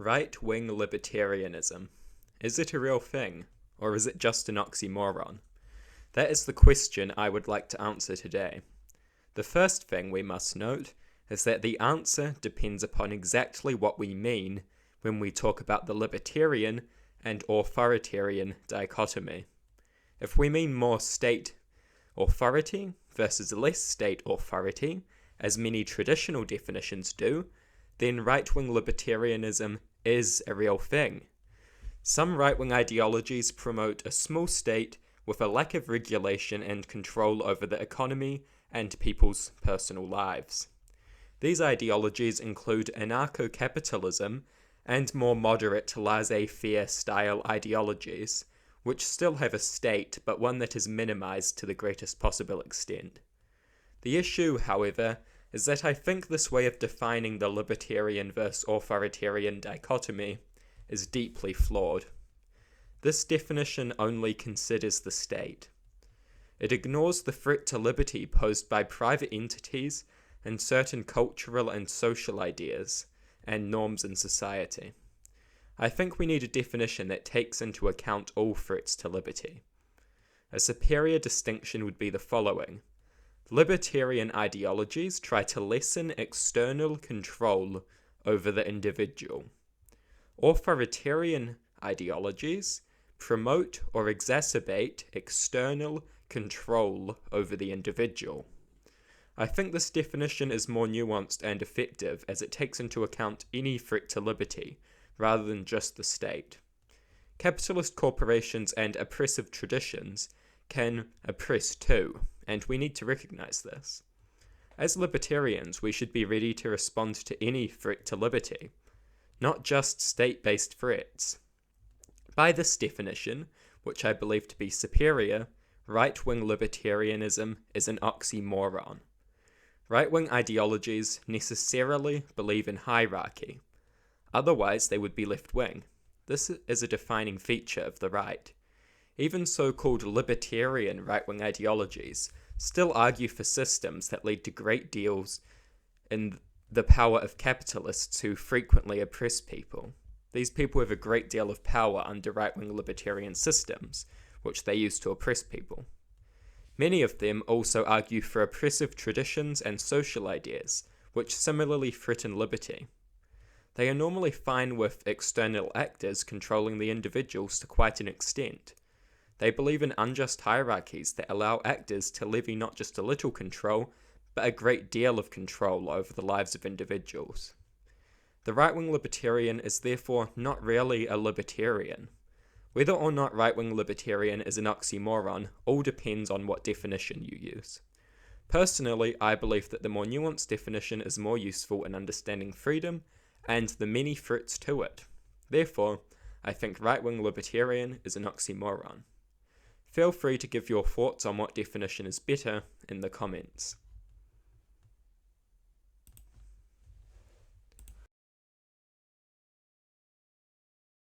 Right-wing libertarianism. Is it a real thing, or is it just an oxymoron? That is the question I would like to answer today. The first thing we must note is that the answer depends upon exactly what we mean when we talk about the libertarian and authoritarian dichotomy. If we mean more state authority versus less state authority, as many traditional definitions do, then right-wing libertarianism is a real thing. Some right-wing ideologies promote a small state with a lack of regulation and control over the economy and people's personal lives. These ideologies include anarcho-capitalism and more moderate laissez-faire style ideologies, which still have a state but one that is minimized to the greatest possible extent. The issue, however, is that I think this way of defining the libertarian versus authoritarian dichotomy is deeply flawed. This definition only considers the state. It ignores the threat to liberty posed by private entities and certain cultural and social ideas and norms in society. I think we need a definition that takes into account all threats to liberty. A superior distinction would be the following. Libertarian ideologies try to lessen external control over the individual. Authoritarian ideologies promote or exacerbate external control over the individual. I think this definition is more nuanced and effective as it takes into account any threat to liberty, rather than just the state. Capitalist corporations and oppressive traditions can oppress too, and we need to recognize this. As libertarians, we should be ready to respond to any threat to liberty, not just state-based threats. By this definition, which I believe to be superior, right-wing libertarianism is an oxymoron. Right-wing ideologies necessarily believe in hierarchy. Otherwise, they would be left-wing. This is a defining feature of the right. Even so-called libertarian right-wing ideologies still argue for systems that lead to great deals in the power of capitalists who frequently oppress people. These people have a great deal of power under right-wing libertarian systems, which they use to oppress people. Many of them also argue for oppressive traditions and social ideas, which similarly threaten liberty. They are normally fine with external actors controlling the individuals to quite an extent. They believe in unjust hierarchies that allow actors to levy not just a little control, but a great deal of control over the lives of individuals. The right-wing libertarian is therefore not really a libertarian. Whether or not right-wing libertarian is an oxymoron all depends on what definition you use. Personally, I believe that the more nuanced definition is more useful in understanding freedom and the many threats to it. Therefore, I think right-wing libertarian is an oxymoron. Feel free to give your thoughts on what definition is better in the comments.